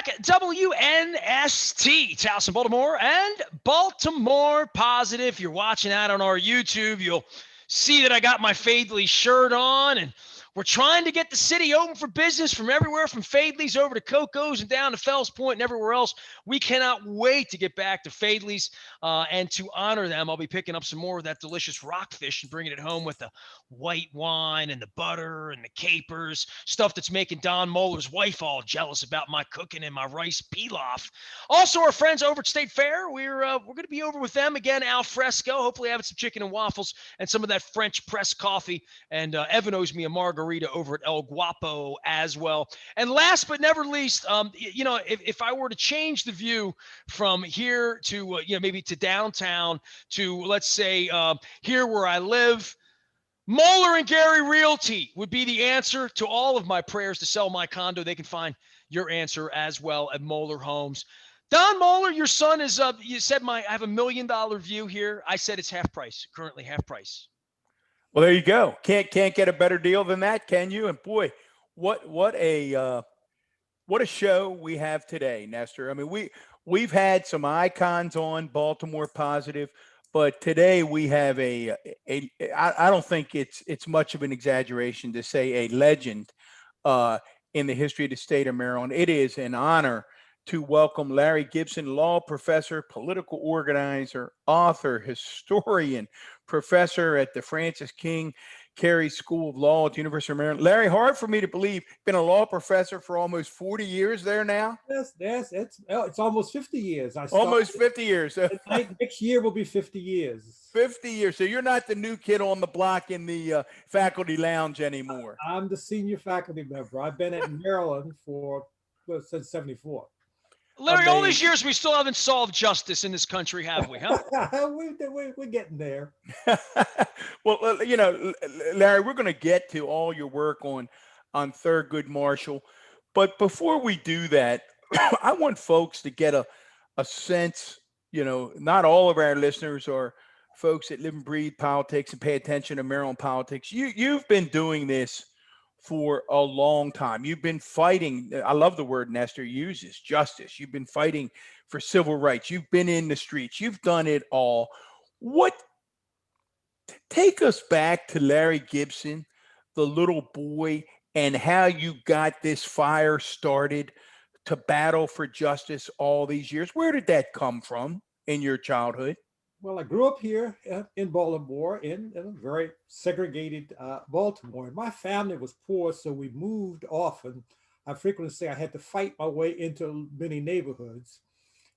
back at WNST, Towson, Baltimore, and Baltimore Positive. If you're watching that on our YouTube, you'll see that I got my Fadley shirt on, and we're trying to get the city open for business from everywhere from Fadley's over to Coco's and down to Fells Point and everywhere else. We cannot wait to get back to Fadley's and to honor them. I'll be picking up some more of that delicious rockfish and bringing it home with the white wine and the butter and the capers, stuff that's making Don Moeller's wife all jealous about my cooking and my rice pilaf. Also, our friends over at State Fair, we're going to be over with them again, al fresco, hopefully having some chicken and waffles and some of that French press coffee. And Evan owes me a margarita over at El Guapo as well. And last but never least, if I were to change the view from here to, maybe to downtown to, let's say, here where I live, Moeller and Gary Realty would be the answer to all of my prayers to sell my condo. They can find your answer as well at Moeller Homes. Don Moeller, your son is, you said I have $1 million view here. I said it's half price, currently half price. Well, there you go. Can't get a better deal than that, can you? And boy, what a show we have today, Nestor. I mean, we've had some icons on Baltimore Positive, but today we have I don't think it's much of an exaggeration to say a legend in the history of the state of Maryland. It is an honor to welcome Larry Gibson, law professor, political organizer, author, historian, professor at the Francis King Carey School of Law at the University of Maryland. Larry, hard for me to believe, been a law professor for almost 40 years there now? Yes, it's almost 50 years. Almost 50 years. Next year will be 50 years. 50 years. So you're not the new kid on the block in the faculty lounge anymore. I'm the senior faculty member. I've been at Maryland since 74. Larry, all these years, we still haven't solved justice in this country, have we, huh? We're getting there. Well, Larry, we're going to get to all your work on Thurgood Marshall. But before we do that, I want folks to get a sense, not all of our listeners are folks that live and breathe politics and pay attention to Maryland politics. You've been doing this for a long time. You've been fighting. I love the word Nestor uses, justice. You've been fighting for civil rights. You've been in the streets. You've done it all. Take us back to Larry Gibson, the little boy, and how you got this fire started to battle for justice all these years. Where did that come from in your childhood? Well, I grew up here in Baltimore, in a very segregated Baltimore. And my family was poor, so we moved often. I frequently say I had to fight my way into many neighborhoods.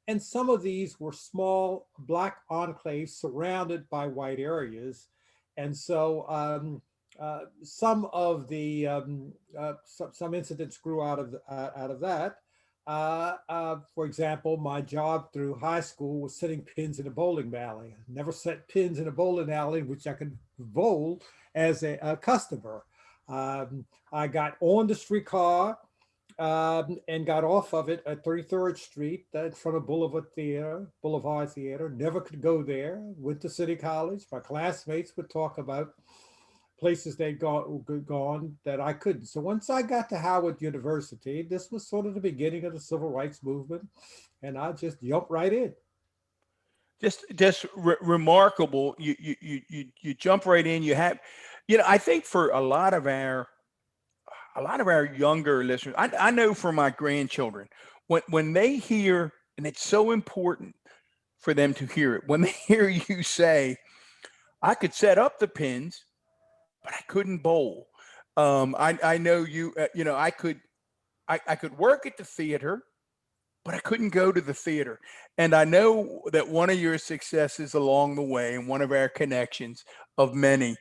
And some of these were small Black enclaves surrounded by white areas. And so some of the some incidents grew out of that. For example, my job through high school was setting pins in a bowling alley. I never set pins in a bowling alley in which I could bowl as a customer. I got on the streetcar and got off of it at 33rd Street in front of Boulevard Theater. Never could go there. Went to City College. My classmates would talk about places they'd gone that I couldn't. So once I got to Howard University, this was sort of the beginning of the civil rights movement, and I just jumped right in. Just remarkable. You jump right in. You have, I think for a lot of our younger listeners, I know for my grandchildren, when they hear, and it's so important for them to hear it, when they hear you say, I could set up the pins, but I couldn't bowl. I know you, I could work at the theater, but I couldn't go to the theater. And I know that one of your successes along the way, and one of our connections of many,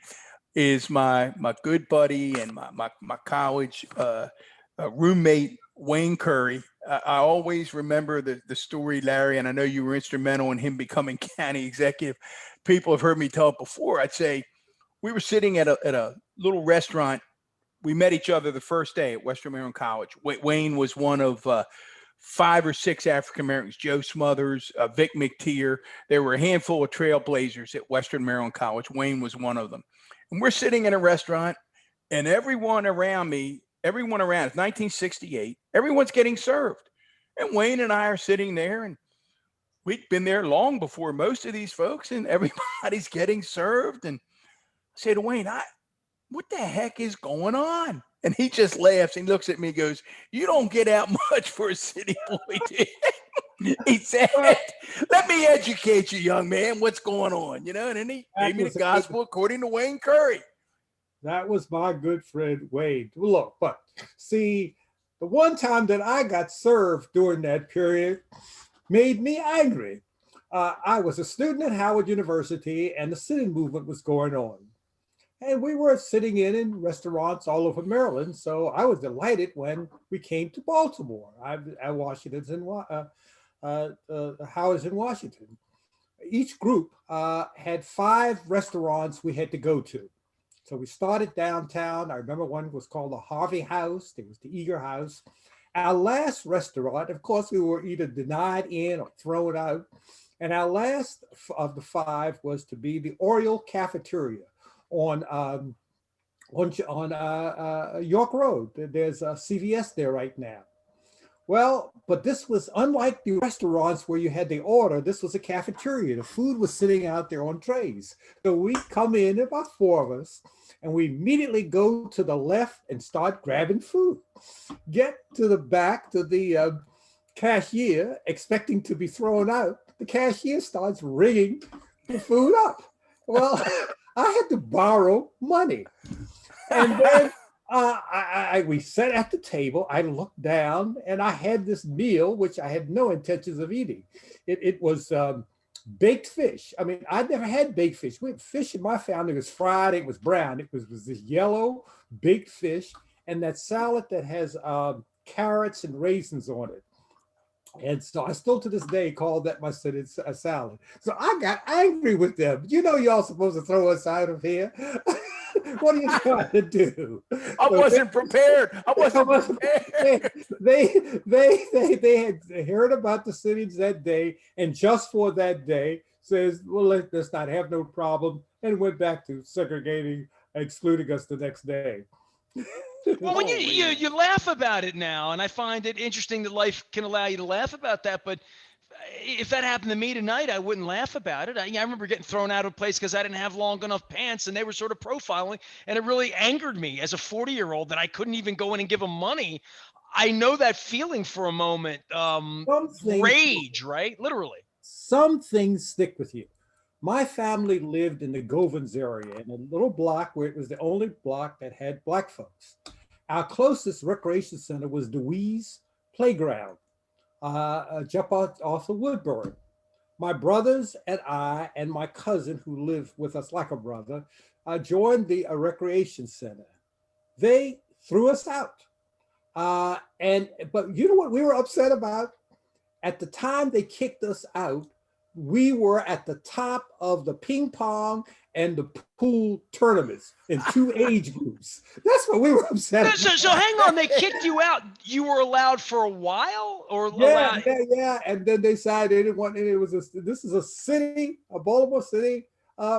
is my good buddy and my college roommate, Wayne Curry. I always remember the story, Larry, and I know you were instrumental in him becoming county executive. People have heard me tell it before. I'd say, we were sitting at a little restaurant. We met each other the first day at Western Maryland College. Wayne was one of 5 or 6 African Americans, Joe Smothers, Vic McTeer. There were a handful of trailblazers at Western Maryland College. Wayne was one of them. And we're sitting in a restaurant, and everyone around, it's 1968, everyone's getting served. And Wayne and I are sitting there, and we'd been there long before most of these folks, and everybody's getting served. And I say to Wayne, what the heck is going on? And he just laughs and looks at me and goes, you don't get out much for a city boy, do you? He said, let me educate you, young man, what's going on, you know? And then he gave me the gospel according to Wayne Curry. That was my good friend Wade. Look, but see, the one time that I got served during that period made me angry. I was a student at Howard University, and the sitting movement was going on. And we were sitting in restaurants all over Maryland. So I was delighted when we came to Baltimore. Howard's in Washington. Each group had 5 restaurants we had to go to. So we started downtown. I remember one was called the Harvey House. There was the Eager House. Our last restaurant, of course, we were either denied in or thrown out. And our last of the 5 was to be the Oriole Cafeteria on York Road. There's a CVS there right now. Well, but this was unlike the restaurants where you had the order. This was a cafeteria. The food was sitting out there on trays. So we come in, about 4 of us, and we immediately go to the left and start grabbing food. Get to the back to the cashier, expecting to be thrown out. The cashier starts ringing the food up. Well, I had to borrow money. And then we sat at the table. I looked down, and I had this meal, which I had no intentions of eating. It was baked fish. I mean, I'd never had baked fish. Fish in my family was fried. It was brown. It was this yellow baked fish, and that salad that has carrots and raisins on it. And so I still to this day call that my salad. So I got angry with them. You know, y'all supposed to throw us out of here. What are you trying to do? I wasn't prepared. They had heard about the cities that day, and just for that day says, well, let's not have no problem, and went back to segregating, excluding us the next day. Well, when you laugh about it now, and I find it interesting that life can allow you to laugh about that, but if that happened to me tonight, I wouldn't laugh about it. I remember getting thrown out of a place because I didn't have long enough pants, and they were sort of profiling, and it really angered me as a 40-year-old that I couldn't even go in and give them money. I know that feeling for a moment. Rage, right? Literally. Some things stick with you. My family lived in the Govans area, in a little block where it was the only block that had Black folks. Our closest recreation center was Dewey's Playground, jump off of Woodburn. My brothers and I and my cousin, who lived with us like a brother, joined the recreation center. They threw us out. But you know what we were upset about? At the time they kicked us out, we were at the top of the ping pong and the pool tournaments in 2 age groups. That's what we were upset about. So hang on, they kicked you out. You were allowed for a while, or yeah. And then they decided they didn't want it. This is a Baltimore City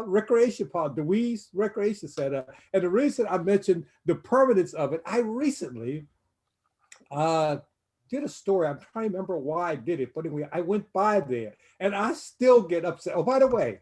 recreation park, Dewey's Recreation Center. And the reason I mentioned the permanence of it, I recently did a story. I'm trying to remember why I did it, but anyway, I went by there, and I still get upset. Oh, by the way,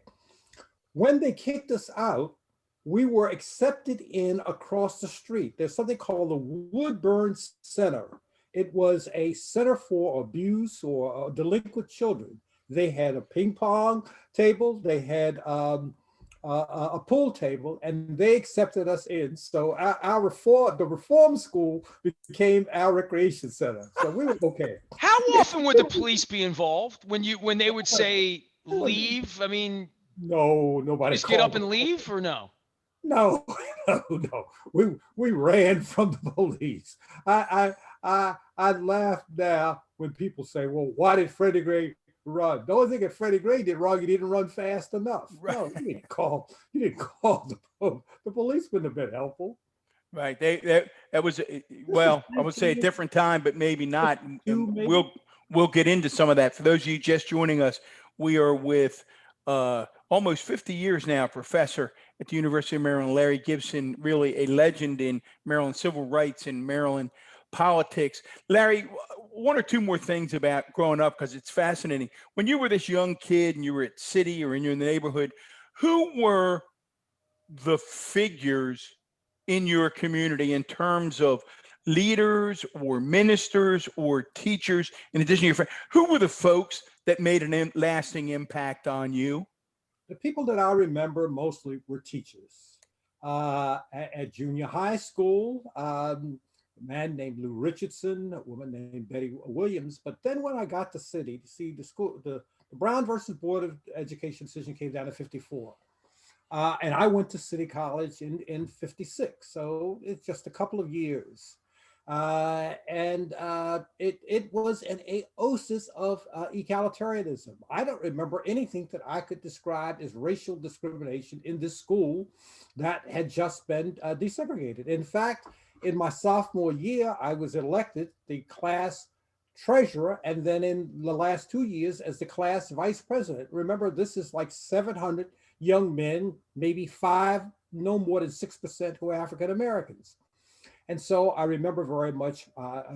when they kicked us out, we were accepted in across the street. There's something called the Woodburn Center. It was a center for abuse or delinquent children. They had a ping pong table. They had a pool table, and they accepted us in. So the reform school became our recreation center. So we were okay. How often would the police be involved when they would say leave? I mean, no, nobody. Just get up and leave, or no? No. We ran from the police. I laugh now when people say, "Well, why did Freddie Gray run?" The only thing that Freddie Gray did wrong, he didn't run fast enough. Right. No, you didn't call the police wouldn't have been helpful. Right. That was well, I would say a different time, but maybe not. We'll get into some of that. For those of you just joining us, we are with almost 50 years now, professor at the University of Maryland, Larry Gibson, really a legend in Maryland civil rights and Maryland politics. Larry, one or two more things about growing up, because it's fascinating. When you were this young kid and you were at City or in your neighborhood, who were the figures in your community in terms of leaders or ministers or teachers, in addition to your friends? Who were the folks that made an lasting impact on you? The people that I remember mostly were teachers. At junior high school, a man named Lou Richardson, a woman named Betty Williams. But then when I got to City to see the school, the Brown versus Board of Education decision came down in 54. And I went to City College in 56. So it's just a couple of years. It was an oasis of egalitarianism. I don't remember anything that I could describe as racial discrimination in this school that had just been desegregated. In fact, in my sophomore year, I was elected the class treasurer, and then in the last 2 years as the class vice president. Remember, this is like 700 young men, maybe no more than 6% who are African Americans. And so I remember very much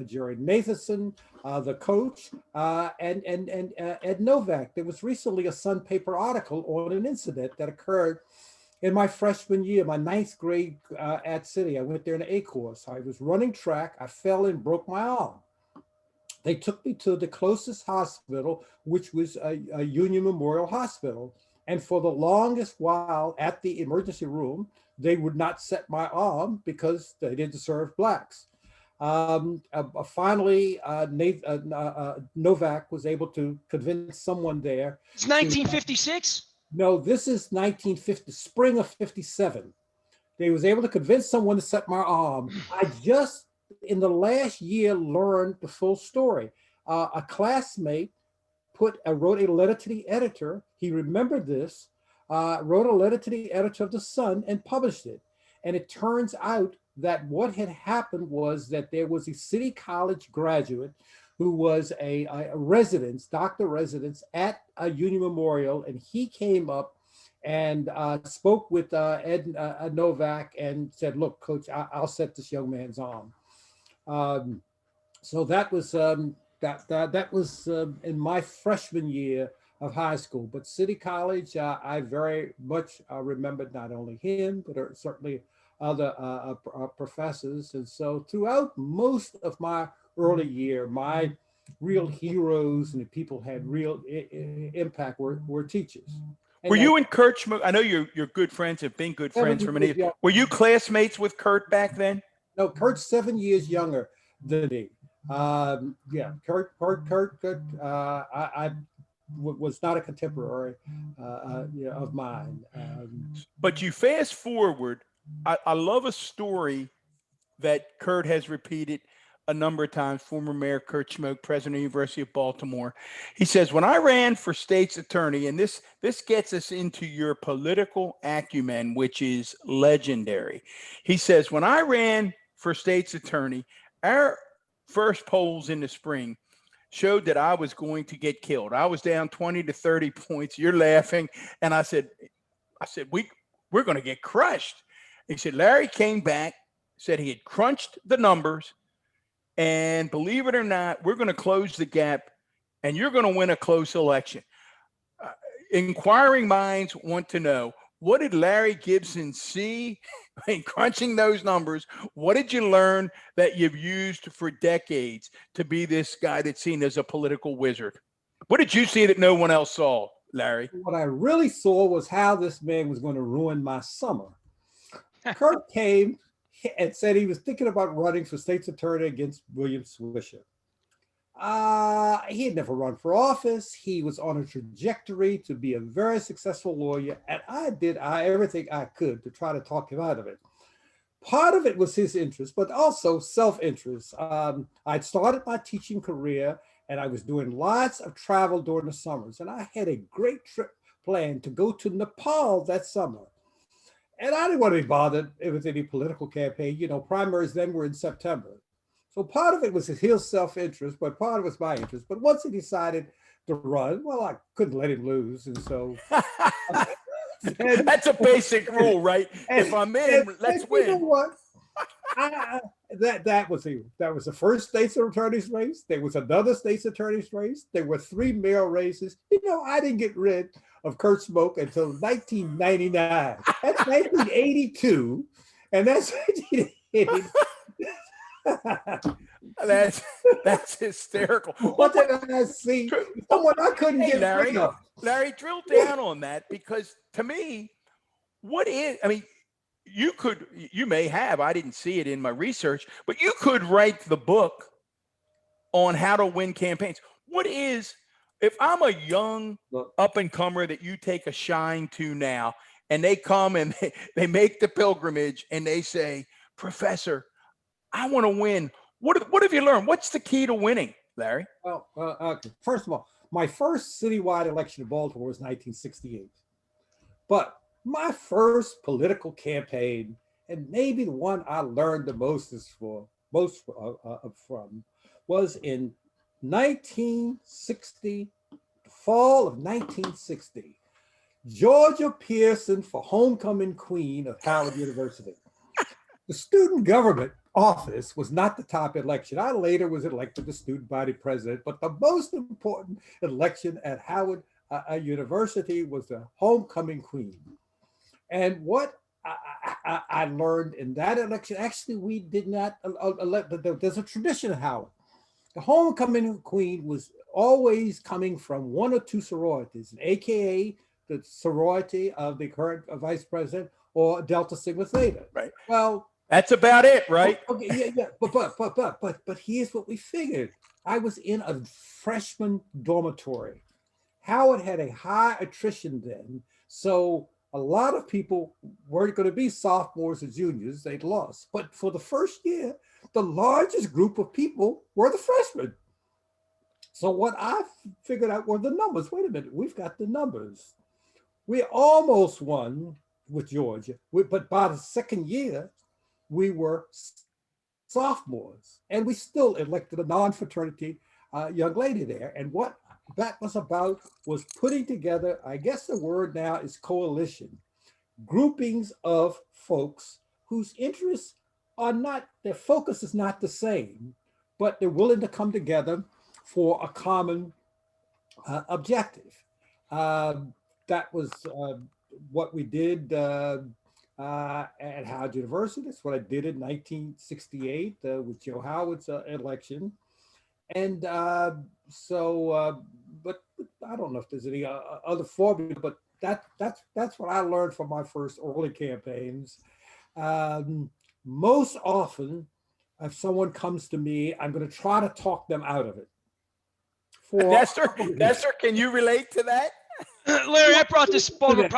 Jerry Nathanson, the coach, and Ed Novak. There was recently a Sun paper article on an incident that occurred in my freshman year, my 9th grade at City. I went there in an A course. I was running track. I fell and broke my arm. They took me to the closest hospital, which was a Union Memorial Hospital. And for the longest while at the emergency room, they would not set my arm because they didn't serve Blacks. Finally, Novak was able to convince someone there. It's 1956? No, this is 1950, spring of 57. They was able to convince someone to set my arm. I just, in the last year, learned the full story. A classmate wrote a letter to the editor. He remembered this, wrote a letter to the editor of the Sun and published it. And it turns out that what had happened was that there was a City College graduate who was a doctor residence at a Union Memorial, and he came up and spoke with Ed Novak and said, "Look, Coach, I'll set this young man's arm." So that was that was in my freshman year of high school. But City College, I very much remembered not only him, but certainly other professors. And so throughout most of my early year, my real heroes and the people had real impact were teachers. And were you and Kurt Schmoke? I know you're good friends, have been good friends for many years. Were you classmates with Kurt back then? No, Kurt's 7 years younger than me. Kurt, I was not a contemporary of mine. But you fast forward, I love a story that Kurt has repeated a number of times, former Mayor Kurt Schmoke, president of the University of Baltimore. He says, when I ran for state's attorney, and this gets us into your political acumen, which is legendary. He says, when I ran for state's attorney, our first polls in the spring showed that I was going to get killed. I was down 20 to 30 points. You're laughing. And I said, we're going to get crushed. He said, Larry came back, said he had crunched the numbers, and believe it or not, we're going to close the gap, and you're going to win a close election. Inquiring minds want to know, what did Larry Gibson see in crunching those numbers? What did you learn that you've used for decades to be this guy that's seen as a political wizard? What did you see that no one else saw, Larry? What I really saw was how this man was going to ruin my summer. Kurt came and said he was thinking about running for state's attorney against William Swisher. He had never run for office. He was on a trajectory to be a very successful lawyer, and I did everything I could to try to talk him out of it. Part of it was his interest, but also self-interest. I'd started my teaching career, and I was doing lots of travel during the summers, and I had a great trip planned to go to Nepal that summer. And I didn't want to be bothered with any political campaign. Primaries then were in September. So part of it was his self-interest, but part of it was my interest. But once he decided to run, well, I couldn't let him lose. And so that's a basic rule, right? If I'm in, let's win. You know what? that was the first state's attorney's race. There was another state's attorney's race. There were 3 mayor races. I didn't get rid of Kurt Smoke until 1999. That's 1982, and that's 1980. That's hysterical. What did I see? Someone I couldn't get rid of. Larry, drill down on that, because to me, you may have, I didn't see it in my research, but you could write the book on how to win campaigns. If I'm a young up and comer that you take a shine to now, and they come and they make the pilgrimage and they say, Professor, I want to win. What have you learned? What's the key to winning, Larry? Well, first of all, my first citywide election in Baltimore was 1968. But my first political campaign, and maybe the one I learned the most from, was in 1960, fall of 1960. Georgia Pearson for homecoming queen of Howard University. The student government office was not the top election. I later was elected the student body president, but the most important election at Howard University was the homecoming queen. And what I learned in that election, actually, we did not elect, there's a tradition at Howard. The homecoming queen was always coming from 1 or 2 sororities, AKA the sorority of the current vice president or Delta Sigma Theta. Right. Well, that's about it, right? Okay, yeah. But here's what we figured. I was in a freshman dormitory. Howard had a high attrition then, so a lot of people weren't going to be sophomores or juniors. They'd lost. But for the first year, the largest group of people were the freshmen. So what I figured out were the numbers. Wait a minute, we've got the numbers. We almost won with Georgia, but by the second year, we were sophomores, and we still elected a non-fraternity young lady there. And what that was about was putting together, I guess the word now is coalition, groupings of folks whose interests are not, their focus is not the same, but they're willing to come together for a common objective. That was what we did at Howard University. That's what I did in 1968 with Joe Howard's election. And but I don't know if there's any other formula, but that's what I learned from my first early campaigns. Most often, if someone comes to me, I'm going to try to talk them out of it. Nestor, can you relate to that? Larry, I brought this positive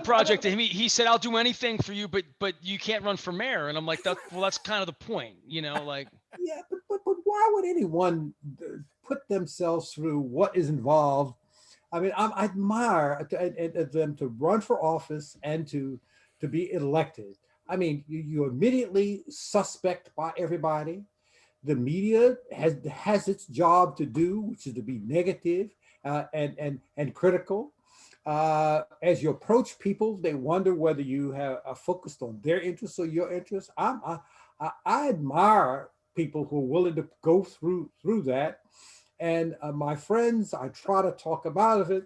project to him. He said, "I'll do anything for you, but you can't run for mayor." And I'm like, that's kind of the point, like. Yeah, but why would anyone put themselves through what is involved? I mean, I admire them to run for office and to be elected. I mean, you're immediately suspect by everybody. The media has its job to do, which is to be negative and critical. As you approach people, they wonder whether you are focused on their interests or your interests. I admire people who are willing to go through that. And my friends, I try to talk them out of it.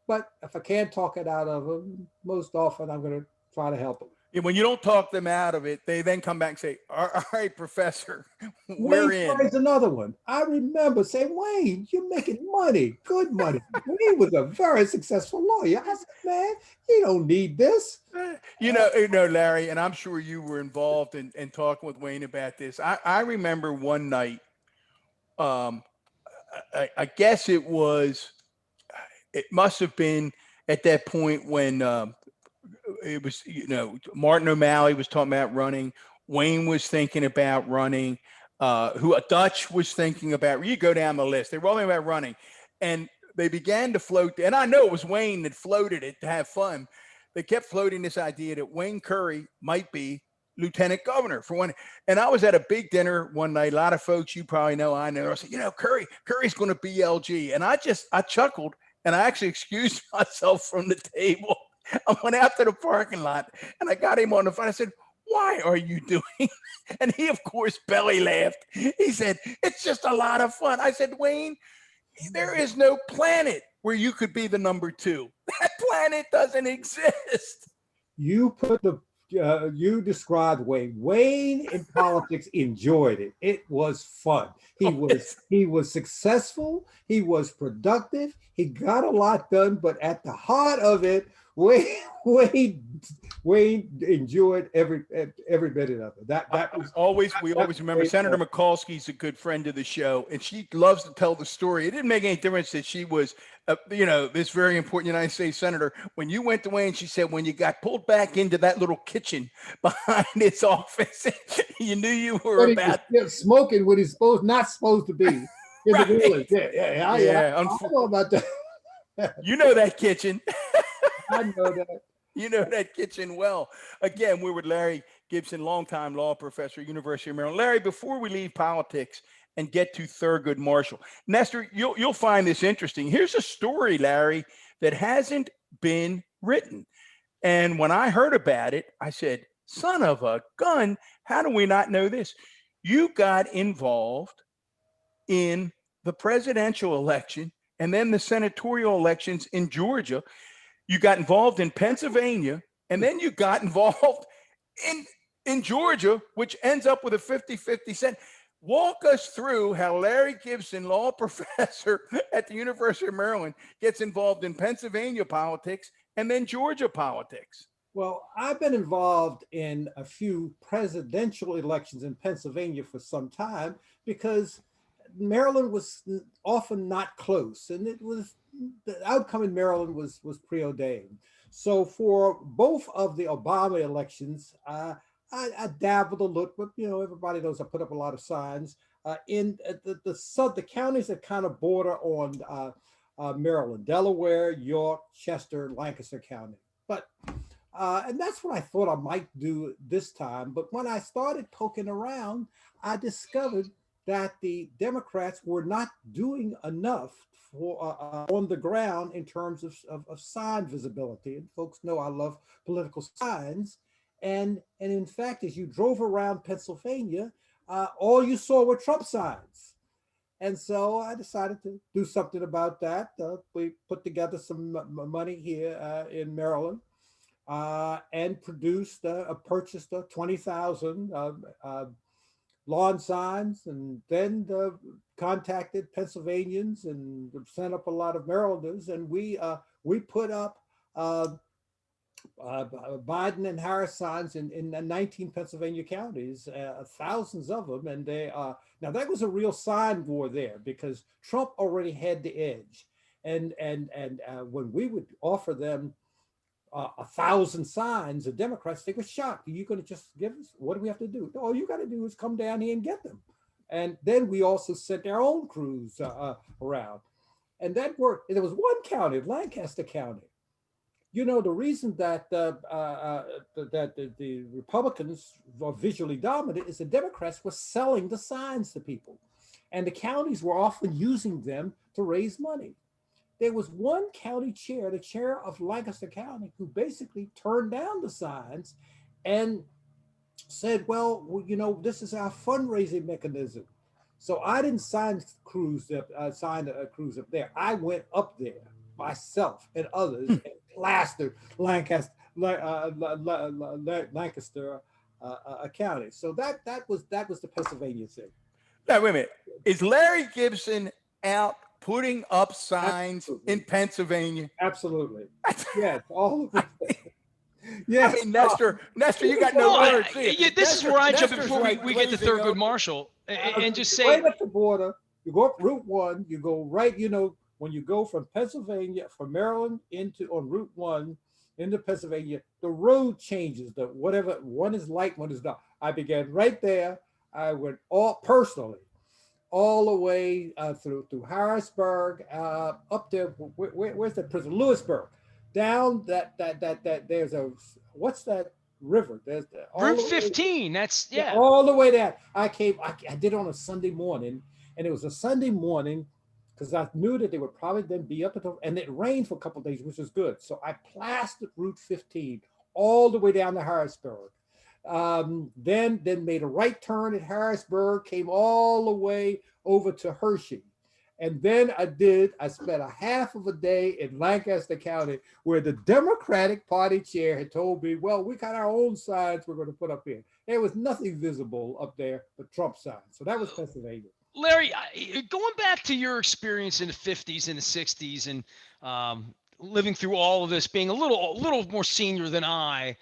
But if I can't talk it out of them, most often I'm going to try to help them. Yeah, when you don't talk them out of it, they then come back and say, all right, Professor, we're in. Wayne's another one. I remember saying, Wayne, you're making money, good money. Wayne was a very successful lawyer. I said, man, you don't need this. You know, Larry, and I'm sure you were involved in talking with Wayne about this. I remember one night, I guess it must have been at that point when it was, Martin O'Malley was talking about running. Wayne was thinking about running. Dutch was thinking about. You go down the list. They were all thinking about running, and they began to float. And I know it was Wayne that floated it to have fun. They kept floating this idea that Wayne Curry might be lieutenant governor for one. And I was at a big dinner one night. A lot of folks you probably know. I know. I said, Curry's going to be LG, and I chuckled, and I actually excused myself from the table. I went out to the parking lot and I got him on the phone. I said, why are you doing? And he, of course, belly laughed. He said, it's just a lot of fun. I said, Wayne, there is no planet where you could be the number two. That planet doesn't exist. You put the you described Wayne. Wayne in politics enjoyed it. It was fun. Oh, He was successful. He was productive. He got a lot done. But at the heart of it, Wayne enjoyed every minute of it. That was we that always was remember great Senator fun. Mikulski's a good friend of the show, and she loves to tell the story. It didn't make any difference that she was, this very important United States senator. When you went to Wayne, she said, when you got pulled back into that little kitchen behind his office, you knew you were But he was about still smoking when he's not supposed to be in the right. village. Yeah, I know about that. you know that kitchen. I know that. You know that kitchen well. Again, we're with Larry Gibson, longtime law professor, University of Maryland. Larry, before we leave politics and get to Thurgood Marshall, Nestor, you'll find this interesting. Here's a story, Larry, that hasn't been written. And when I heard about it, I said, son of a gun, how do we not know this? You got involved in the presidential election and then the senatorial elections in Georgia. You got involved in Pennsylvania, and then you got involved in Georgia, which ends up with a 50-50 Senate. Walk us through how Larry Gibson, law professor at the University of Maryland, gets involved in Pennsylvania politics and then Georgia politics. Well, I've been involved in a few presidential elections in Pennsylvania for some time because Maryland was often not close, and it was the outcome in Maryland was preordained. So for both of the Obama elections, I dabbled a little, but everybody knows I put up a lot of signs in the counties that kind of border on Maryland: Delaware, York, Chester, Lancaster County. But and that's what I thought I might do this time. But when I started poking around, I discovered that the Democrats were not doing enough for on the ground in terms of sign visibility. And folks know I love political signs. And in fact, as you drove around Pennsylvania, all you saw were Trump signs. And so I decided to do something about that. We put together some money here in Maryland and purchased 20,000 lawn signs, and then contacted Pennsylvanians and sent up a lot of Marylanders, and we put up Biden and Harris signs in 19 Pennsylvania counties, thousands of them, and they now that was a real sign war there because Trump already had the edge, and when we would offer them 1,000 signs, the Democrats, they were shocked. Are you going to just give us? What do we have to do? All you got to do is come down here and get them. And then we also sent our own crews around, and that worked. And there was one county, Lancaster County. The reason that the Republicans were visually dominant is the Democrats were selling the signs to people, and the counties were often using them to raise money. There was one county chair, the chair of Lancaster County, who basically turned down the signs and said, well, this is our fundraising mechanism. So I didn't sign a cruise up there. I went up there myself and others and plastered Lancaster County. So that was the Pennsylvania thing. Now, wait a minute. Is Larry Gibson out putting up signs Absolutely. in Pennsylvania? Absolutely. Yes, all of it. Yes. I mean, Nestor, you got no words. This is where I jump in Nestor's before like we get to glazing Thurgood over. Marshall and just say, right at the border, you go up Route 1, you go right, when you go from Maryland on Route 1 into Pennsylvania, the road changes. Whatever, one is light, one is dark. I began right there. I went all the way through Harrisburg, up there. Where's the prison? Lewisburg. Down that there's what's that river? There's Route 15. That's all the way down. I did it on a Sunday morning, and it was a Sunday morning because I knew that they would probably then be up until, and it rained for a couple of days, which was good. So I plastered Route 15 all the way down to Harrisburg. Then made a right turn at Harrisburg, came all the way over to Hershey. And then I spent a half of a day in Lancaster County where the Democratic Party chair had told me, well, we got our own signs we're going to put up here. There was nothing visible up there but Trump signs. So that was Pennsylvania. Larry, going back to your experience in the 50s and the 60s and living through all of this, being a little more senior than I,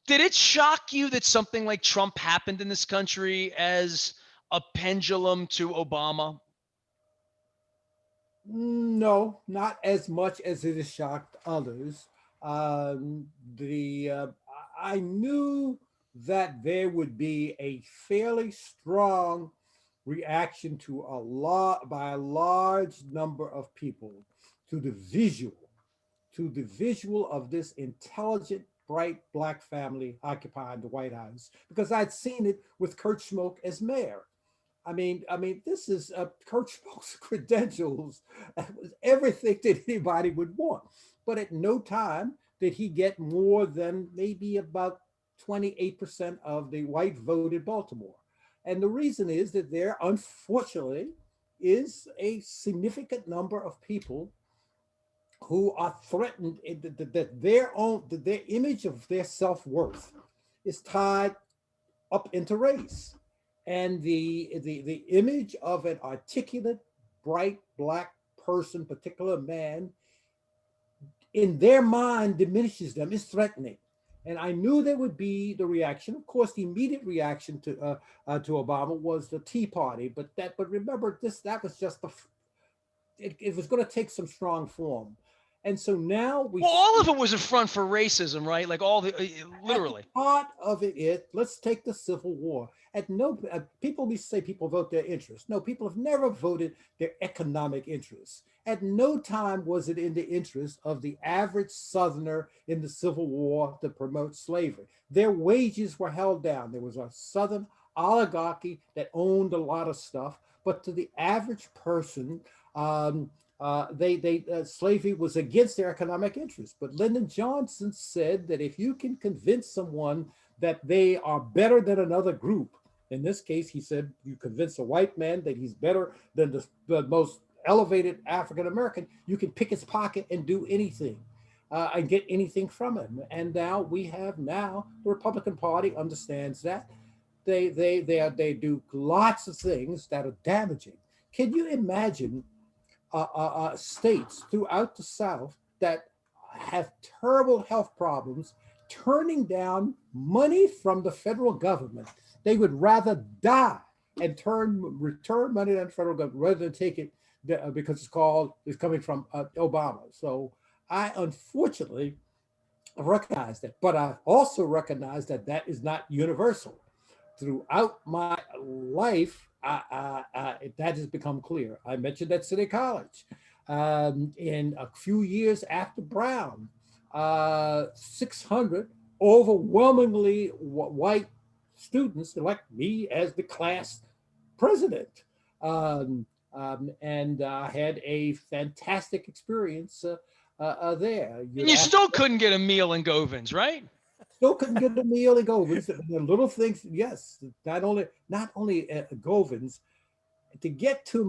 did it shock you that something like Trump happened in this country as a pendulum to Obama? No, not as much as it has shocked others. The I knew that there would be a fairly strong reaction to a lot by a large number of people to the visual of this intelligent, bright black family occupying the White House because I'd seen it with Kurt Schmoke as mayor. This is Kurt Schmoke's credentials, everything that anybody would want. But at no time did he get more than maybe about 28% of the white vote in Baltimore. And the reason is that there, unfortunately, is a significant number of people who are threatened that their image of their self-worth is tied up into race. And the image of an articulate, bright black person, particular man, in their mind diminishes them, is threatening. And I knew there would be the reaction. Of course, the immediate reaction to Obama was the Tea Party, but remember this that was just it was going to take some strong form. And so now we Well, all of it was a front for racism, right? Like all the literally. part of it is let's take the Civil War. At no people we say people vote their interests. No, people have never voted their economic interests. At no time was it in the interest of the average Southerner in the Civil War to promote slavery. Their wages were held down. There was a Southern oligarchy that owned a lot of stuff, but to the average person, slavery was against their economic interests. But Lyndon Johnson said that if you can convince someone that they are better than another group, in this case, he said, you convince a white man that he's better than the most elevated African American, you can pick his pocket and do anything and get anything from him. And now the Republican Party understands that they do lots of things that are damaging. Can you imagine states throughout the South that have terrible health problems turning down money from the federal government? They would rather die and return money to the federal government rather than take it because it's coming from Obama. So I unfortunately recognize that, but I also recognize that that is not universal. Throughout my life, that has become clear. I mentioned at City College. In a few years after Brown, 600 overwhelmingly white students elect me as the class president. And I had a fantastic experience there. And you still couldn't get a meal in Govins, right? Still couldn't get a meal at Govins. The little things, yes. Not only at Govins. To get to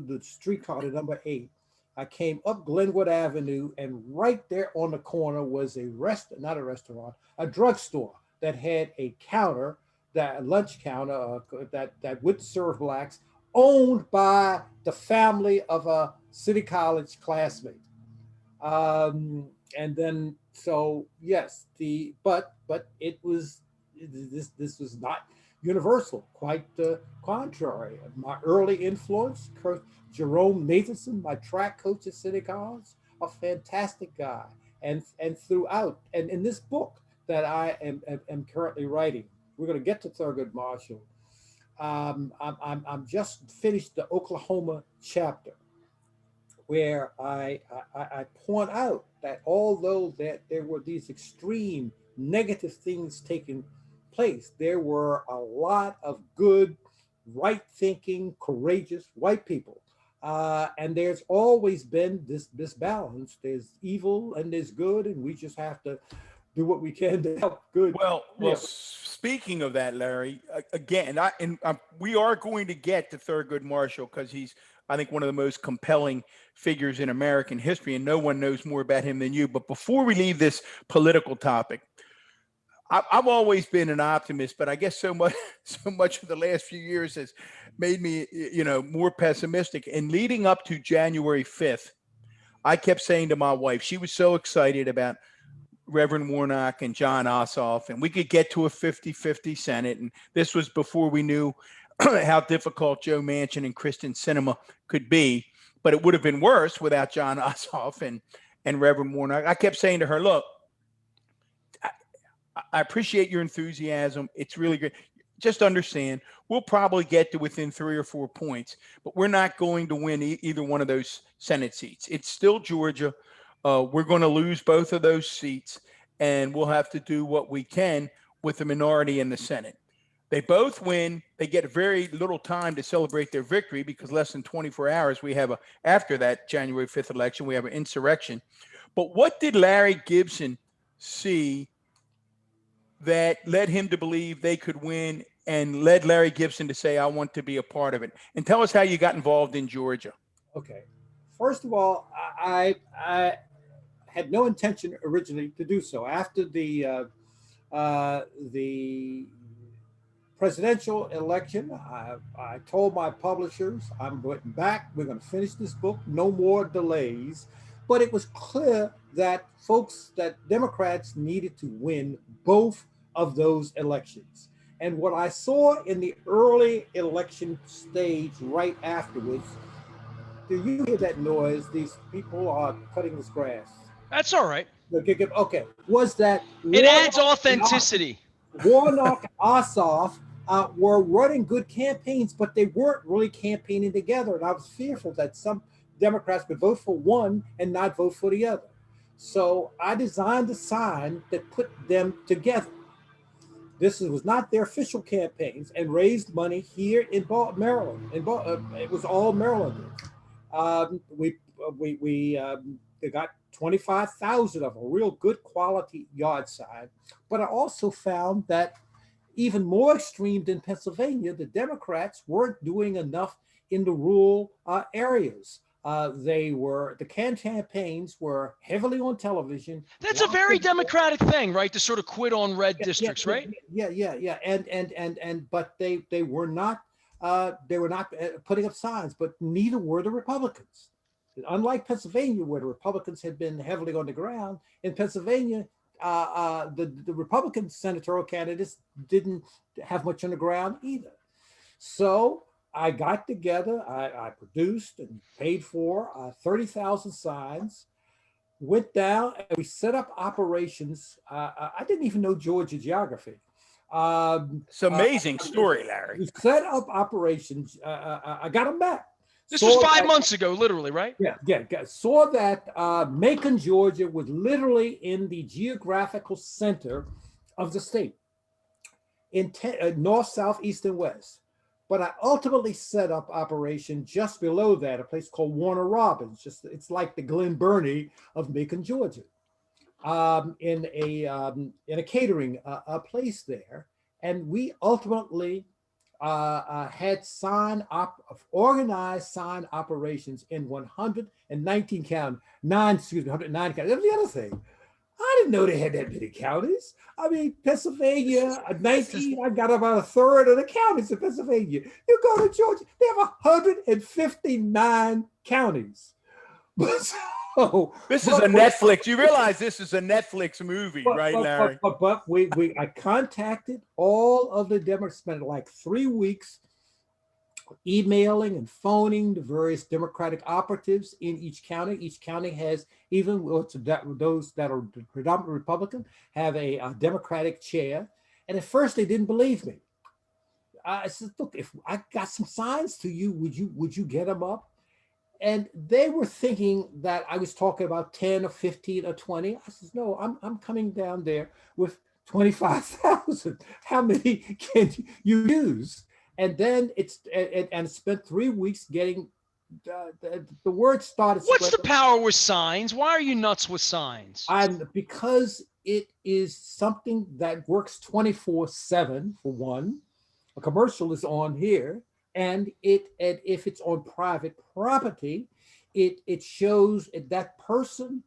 the streetcar to number 8, I came up Glenwood Avenue, and right there on the corner was a drugstore that had a counter, that lunch counter that would serve blacks, owned by the family of a City College classmate. And then so yes, but it was this was not universal, quite the contrary. My early influence, Jerome Nathanson, my track coach at City College, a fantastic guy. And throughout, and in this book that I am currently writing, we're going to get to Thurgood Marshall. I'm just finished the Oklahoma chapter, where I point out that although that there were these extreme negative things taking place, there were a lot of good, right-thinking, courageous white people. And there's always been this balance. There's evil and there's good, and we just have to do what we can to help good. Well, Yeah. speaking of that, Larry, again, we are going to get to Thurgood Marshall because he's, I think, one of the most compelling figures in American history, and no one knows more about him than you. But before we leave this political topic, I've always been an optimist, but I guess so much, so much of the last few years has made me, more pessimistic. And leading up to January 5th, I kept saying to my wife, she was so excited about Reverend Warnock and John Ossoff, and we could get to a 50-50 Senate. And this was before we knew how difficult Joe Manchin and Kristen Sinema could be. But it would have been worse without John Ossoff and Reverend Warnock. I kept saying to her, look, I appreciate your enthusiasm. It's really great. Just understand, we'll probably get to within 3 or 4 points, but we're not going to win either one of those Senate seats. It's still Georgia. We're going to lose both of those seats, and we'll have to do what we can with the minority in the Senate. They both win. They get very little time to celebrate their victory because less than 24 hours after that January 5th election, we have an insurrection. But what did Larry Gibson see that led him to believe they could win and led Larry Gibson to say, I want to be a part of it? And tell us how you got involved in Georgia. Okay. First of all, I had no intention originally to do so. After the presidential election, I told my publishers, I'm going back. We're going to finish this book. No more delays. But it was clear that Democrats needed to win both of those elections. And what I saw in the early election stage right afterwards, do you hear that noise? These people are cutting this grass. That's all right. Okay, was that it adds authenticity. Warnock and Ossoff were running good campaigns, but they weren't really campaigning together. And I was fearful that some Democrats would vote for one and not vote for the other. So I designed a sign that put them together. This was not their official campaigns, and raised money here in Maryland. It was all Marylanders. They got 25,000 of them, a real good quality yard sign. But I also found that even more extreme than Pennsylvania, the Democrats weren't doing enough in the rural areas. The campaigns were heavily on television. That's a very Democratic thing, right? To sort of quit on red districts, right? Yeah. But they were not putting up signs, but neither were the Republicans. Unlike Pennsylvania, where the Republicans had been heavily on the ground, in Pennsylvania, the Republican senatorial candidates didn't have much on the ground either. So I got together, I produced and paid for 30,000 signs, went down, and we set up operations. I didn't even know Georgia geography. It's an amazing story, Larry. We set up operations. I got a map. This was 5 months ago, literally, right? Yeah. Saw that Macon, Georgia was literally in the geographical center of the state, in north, south, east, and west. But I ultimately set up operation just below that, a place called Warner Robins. It's like the Glen Burnie of Macon, Georgia, in a catering place there. And we ultimately had organized sign operations in 119 counties. 109 counties. That was the other thing. I didn't know they had that many counties. I mean, Pennsylvania, 19, I got about a third of the counties in Pennsylvania. You go to Georgia, they have 159 counties. So, this is a Netflix. You realize this is a Netflix movie, right, Larry? But I contacted all of the Democrats, spent like 3 weeks emailing and phoning the various Democratic operatives in each county. Each county has, even those that are predominantly Republican, have a Democratic chair. And at first they didn't believe me. I said, look, if I got some signs to you, would you get them up? And they were thinking that I was talking about 10 or 15 or 20. I said, no, I'm coming down there with 25,000. How many can you use? And then it spent 3 weeks getting the word started What's the spreading. power with signs? Why are you nuts with signs? And because it is something that works 24/7 for one. A commercial is on here, and if it's on private property, it shows that person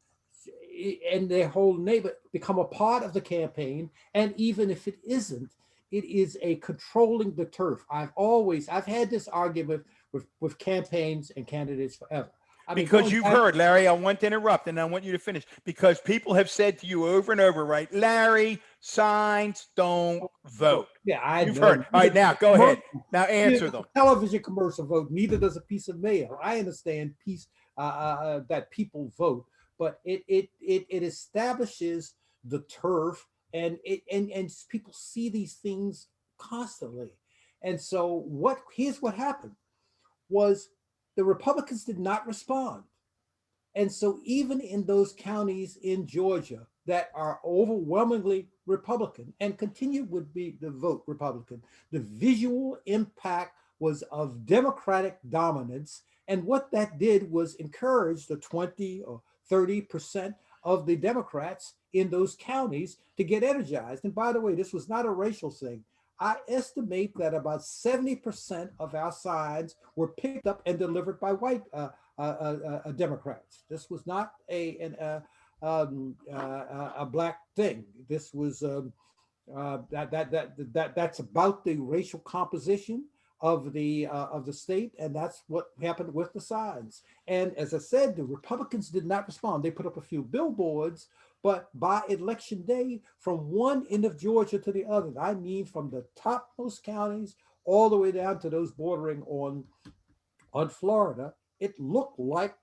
and their whole neighbor become a part of the campaign. And even if it isn't, it is a controlling the turf. I've had this argument with campaigns and candidates forever. I mean, Because going you've back, heard, Larry, I want to interrupt and I want you to finish because people have said to you over and over, right? Larry, signs don't vote. yeah, I You've know. heard. All right, now go ahead. Now answer them. Television commercial vote. Neither does a piece of mail. I understand that people vote, but it establishes the turf, and people see these things constantly. And so here's what happened was the Republicans did not respond. And so even in those counties in Georgia that are overwhelmingly Republican and continue would be the vote Republican, the visual impact was of Democratic dominance. And what that did was encourage the 20 or 30% of the Democrats in those counties to get energized. And by the way, this was not a racial thing. I estimate that about 70% of our signs were picked up and delivered by white Democrats. This was not a black thing. This was that's about the racial composition of the state, and that's what happened with the signs. And as I said, the Republicans did not respond. They put up a few billboards, but by election day, from one end of Georgia to the other, I mean from the topmost counties all the way down to those bordering on Florida, it looked like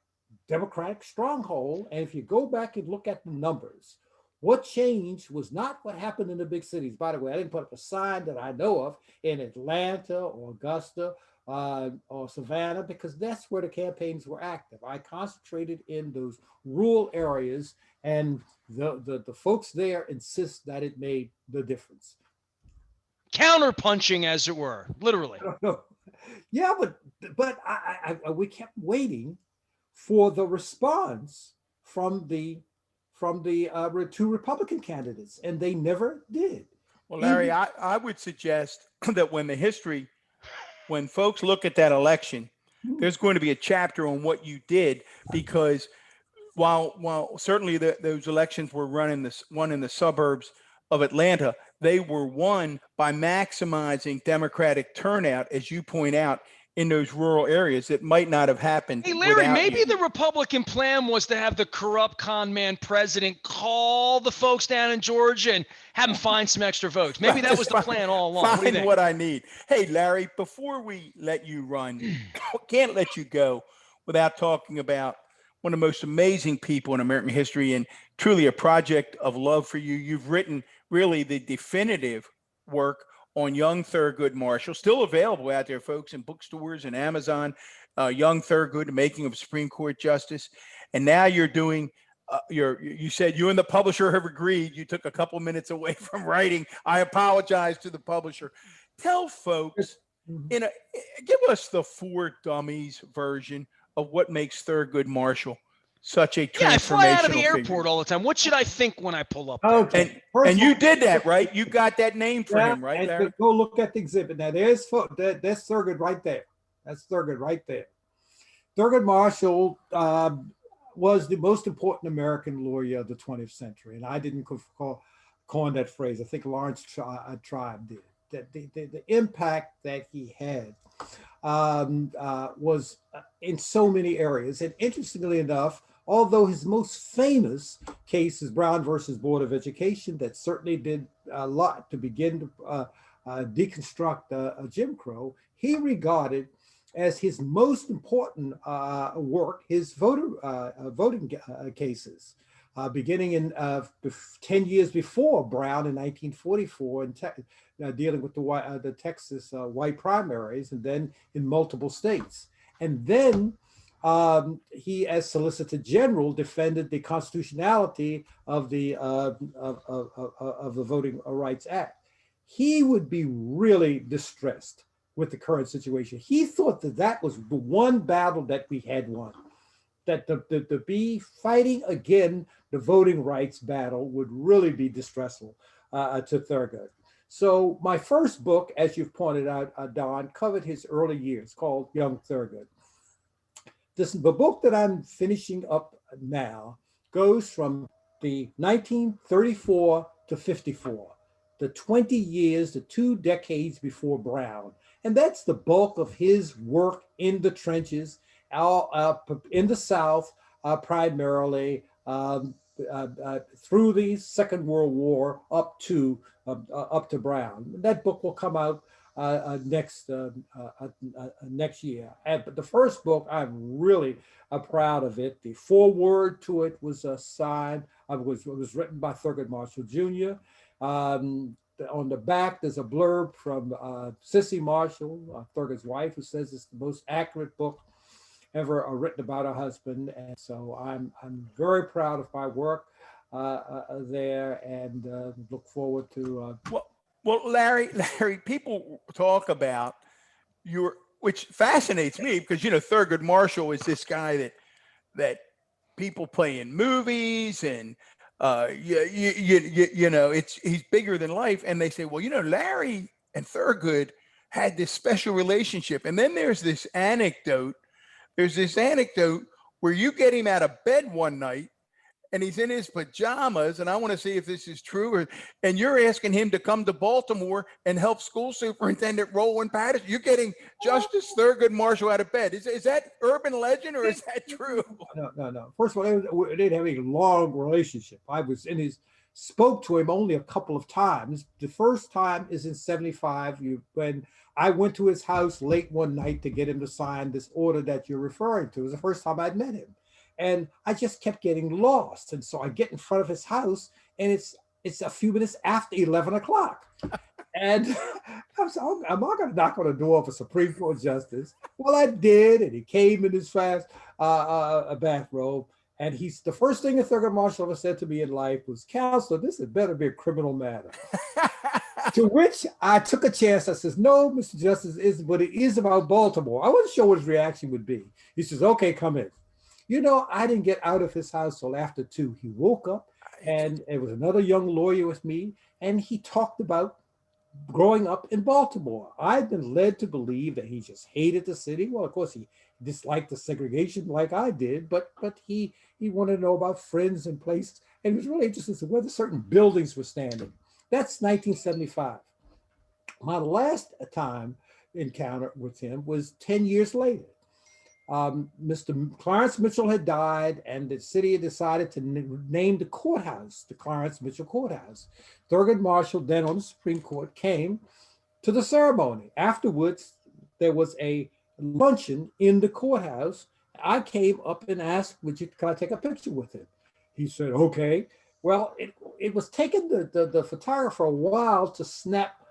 Democratic stronghold. And if you go back and look at the numbers, what changed was not what happened in the big cities. By the way, I didn't put up a sign that I know of in Atlanta or Augusta or Savannah, because that's where the campaigns were active. I concentrated in those rural areas, and the folks there insist that it made the difference. Counterpunching, as it were, literally. I don't know. Yeah, but we kept waiting for the response from the two Republican candidates, and they never did. Well, Larry, I would suggest that when folks look at that election, there's going to be a chapter on what you did, because while certainly those elections were won in the suburbs of Atlanta, they were won by maximizing Democratic turnout, as you point out, in those rural areas. It might not have happened. Hey, Larry, maybe you. the Republican plan was to have the corrupt con man president call the folks down in Georgia and have them find some extra votes. Maybe that was the plan all along. What do you think? What I need. Hey, Larry, before we let you run, can't let you go without talking about one of the most amazing people in American history, and truly a project of love for you. You've written really the definitive work on young Thurgood Marshall, still available out there, folks, in bookstores and Amazon. Young Thurgood, the making of a Supreme Court justice. And now you're doing, you said you and the publisher have agreed. You took a couple minutes away from writing. I apologize to the publisher. Tell folks, give us the For Dummies version of what makes Thurgood Marshall such a transformational figure. I fly out of the airport all the time. What should I think when I pull up there? Okay. And you did that, right? You got that name for him, right, Larry? Go look at the exhibit. Now, that's Thurgood right there. That's Thurgood right there. Thurgood Marshall was the most important American lawyer of the 20th century. And I didn't coin that phrase. I think Lawrence Tribe did. That the impact that he had was in so many areas. And interestingly enough, although his most famous case is Brown versus Board of Education, that certainly did a lot to begin to deconstruct Jim Crow, he regarded as his most important work his voting cases, beginning in 10 years before Brown in 1944, and dealing with the Texas white primaries, and then in multiple states. And then he, as Solicitor General, defended the constitutionality of the Voting Rights Act. He would be really distressed with the current situation. He thought that that was the one battle that we had won, that to be fighting again the voting rights battle would really be distressful to Thurgood. So my first book, as you've pointed out, Don, covered his early years, called Young Thurgood. The book that I'm finishing up now goes from the 1934 to 54, the 20 years, the 2 decades before Brown. And that's the bulk of his work in the trenches, in the South, primarily, through the Second World War up to Brown. That book will come out next year. But the first book, I'm really proud of it. The foreword to it was signed. It was written by Thurgood Marshall Jr. On the back, there's a blurb from Sissy Marshall, Thurgood's wife, who says it's the most accurate book ever written about her husband. And so I'm very proud of my work there, and look forward to. Well, Larry, people talk about which fascinates me, because Thurgood Marshall is this guy that people play in movies, and he's bigger than life. And they say, well, Larry and Thurgood had this special relationship. And then there's this anecdote where you get him out of bed one night and he's in his pajamas, and I want to see if this is true, and you're asking him to come to Baltimore and help School Superintendent Roland Patterson. You're getting Justice Thurgood Marshall out of bed. Is that urban legend, or is that true? No. First of all, they didn't have a long relationship. I was spoke to him only a couple of times. The first time is in 75, when I went to his house late one night to get him to sign this order that you're referring to. It was the first time I'd met him. And I just kept getting lost. And so I get in front of his house, and it's a few minutes after 11 o'clock. And I'm saying, am I going to knock on the door of a Supreme Court justice? Well, I did. And he came in his fast bathrobe. And the first thing that Thurgood Marshall ever said to me in life was, "Counselor, this had better be a criminal matter." To which I took a chance. I says, "No, Mr. Justice, but it is about Baltimore." I wasn't sure what his reaction would be. He says, "Okay, come in." I didn't get out of his house till after 2. He woke up, and there was another young lawyer with me, and he talked about growing up in Baltimore. I'd been led to believe that he just hated the city. Well, of course, he disliked the segregation like I did, but he wanted to know about friends and places, and he was really interested in whether certain buildings were standing. That's 1975. My last time encounter with him was 10 years later. Mr. Clarence Mitchell had died, and the city had decided to name the courthouse the Clarence Mitchell Courthouse. Thurgood Marshall, then on the Supreme Court, came to the ceremony. Afterwards, there was a luncheon in the courthouse. I came up and asked, "Can I take a picture with him?" He said, "Okay." Well, it was taking the photographer a while to snap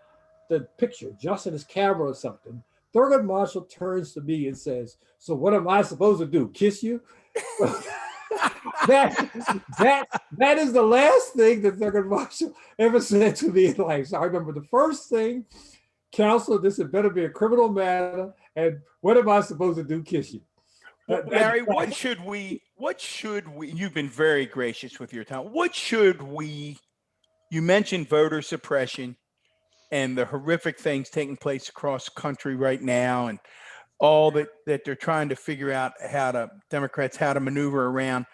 the picture, adjusting his camera or something. Thurgood Marshall turns to me and says, "So what am I supposed to do? Kiss you?" that is the last thing that Thurgood Marshall ever said to me in life. So I remember the first thing, "Counselor, this had better be a criminal matter, and what am I supposed to do? Kiss you?" Well, Larry, what should we, you've been very gracious with your time. You mentioned voter suppression and the horrific things taking place across the country right now, and all that they're trying to figure out Democrats how to maneuver around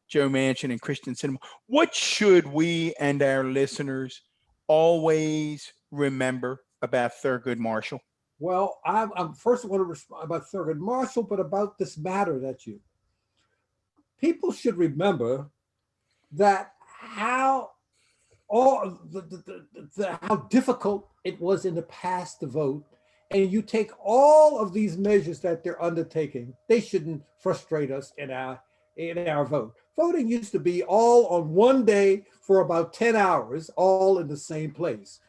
Joe Manchin and Kristen Sinema. What should we and our listeners always remember about Thurgood Marshall? Well, I'm first want to respond about Thurgood Marshall, but about this matter people should remember that how how difficult it was in the past to vote, and you take all of these measures that they're undertaking, they shouldn't frustrate us in our vote. Voting used to be all on one day for about 10 hours, all in the same place.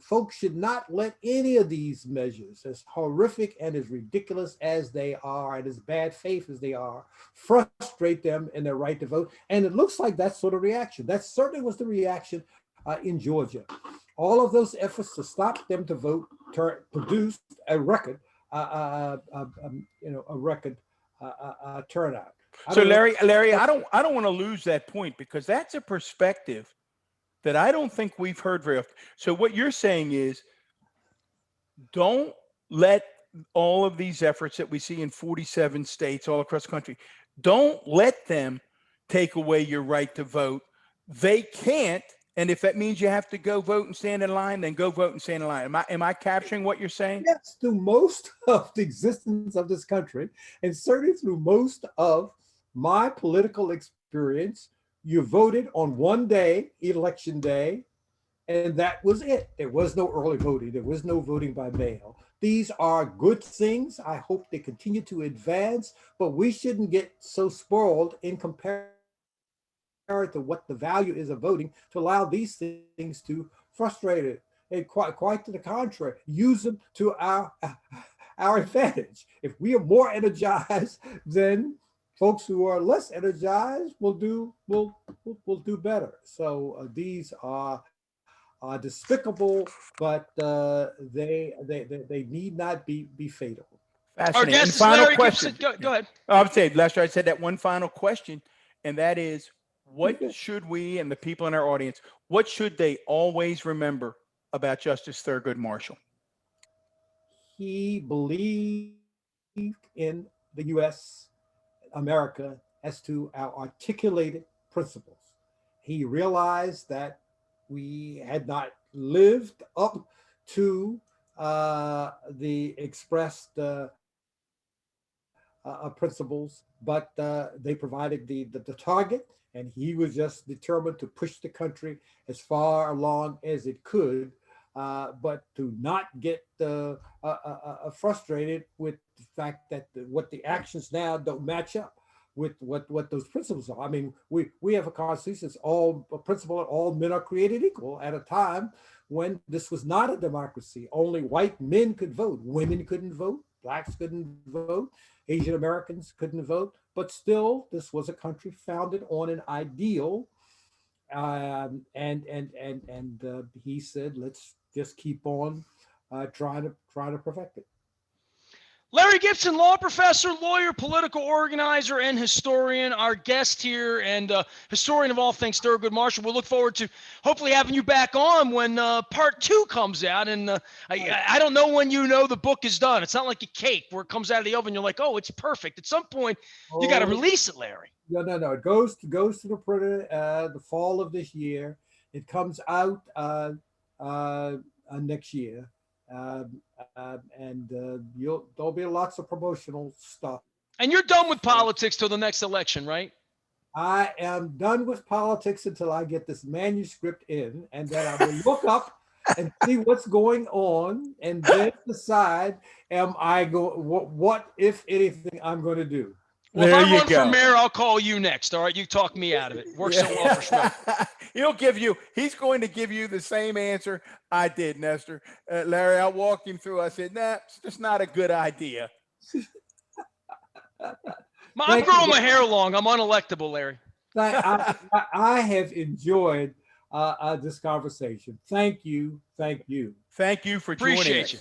Folks should not let any of these measures, as horrific and as ridiculous as they are, and as bad faith as they are, frustrate them in their right to vote. And it looks like that sort of reaction. That certainly was the reaction in Georgia. All of those efforts to stop them to vote produced a record, a record turnout. I So don't know. Larry, I don't want to lose that point because that's a perspective that I don't think we've heard very often. So what you're saying is don't let all of these efforts that we see in 47 states all across the country, don't let them take away your right to vote. They can't. And if that means you have to go vote and stand in line, then go vote and stand in line. Am I capturing what you're saying? Yes, through most of the existence of this country, and certainly through most of my political experience, you voted on one day, election day, and that was it. There was no early voting. There was no voting by mail. These are good things. I hope they continue to advance, but we shouldn't get so spoiled in comparison to what the value is of voting to allow these things to frustrate it. And quite to the contrary, use them to our advantage. If we are more energized, then folks who are less energized will do better. So these are despicable, but they need not be fatal. Our Fascinating. And guest is final Larry question. Gibson. Go ahead. I would say, Lester, I said that one final question, and that is, what Okay. should we and the people in our audience, what should they always remember about Justice Thurgood Marshall? He believed in the U.S., America, as to our articulated principles. He realized that we had not lived up to the expressed principles, but they provided the target, and he was just determined to push the country as far along as it could, but to not get frustrated with the fact that what the actions now don't match up with what those principles are. I mean, we have a constitution that's all a principle that all men are created equal at a time when this was not a democracy. Only white men could vote. Women couldn't vote. Blacks couldn't vote. Asian Americans couldn't vote. But still, this was a country founded on an ideal. He said, let's just keep on trying to perfect it. Larry Gibson, law professor, lawyer, political organizer, and historian, our guest here, and historian of all things Thurgood Marshall. We'll look forward to hopefully having you back on when part 2 comes out. And I don't know when the book is done. It's not like a cake where it comes out of the oven. You're like, oh, it's perfect. At some point, you got to release it, Larry. No. It goes to the printer the fall of this year. It comes out next year. There'll be lots of promotional stuff. And you're done with politics till the next election, right? I am done with politics until I get this manuscript in, and then I will look up and see what's going on, and then decide what if anything I'm going to do. Well, if I run for mayor, I'll call you next. All right, you talk me out of it. Works so well for Schmidt. He's going to give you the same answer I did, Nestor. Larry, I walked him through. I said, nah, it's just not a good idea. I'm growing my hair long. I'm unelectable, Larry. I have enjoyed this conversation. Thank you. Thank you for joining us. Appreciate you.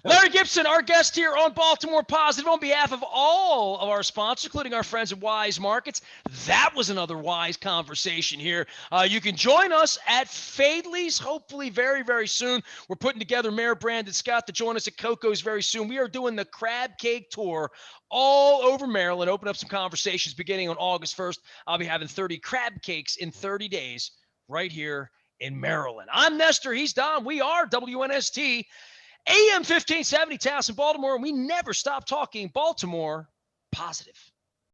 Larry Gibson, our guest here on Baltimore Positive, on behalf of all of our sponsors, including our friends at Wise Markets. That was another wise conversation here. You can join us at Fadley's, hopefully very, very soon. We're putting together Mayor Brandon Scott to join us at Coco's very soon. We are doing the crab cake tour all over Maryland. Open up some conversations beginning on August 1st. I'll be having 30 crab cakes in 30 days right here in Maryland. I'm Nestor. He's Don. We are WNST. AM 1570, Towson, Baltimore, and we never stop talking Baltimore positive.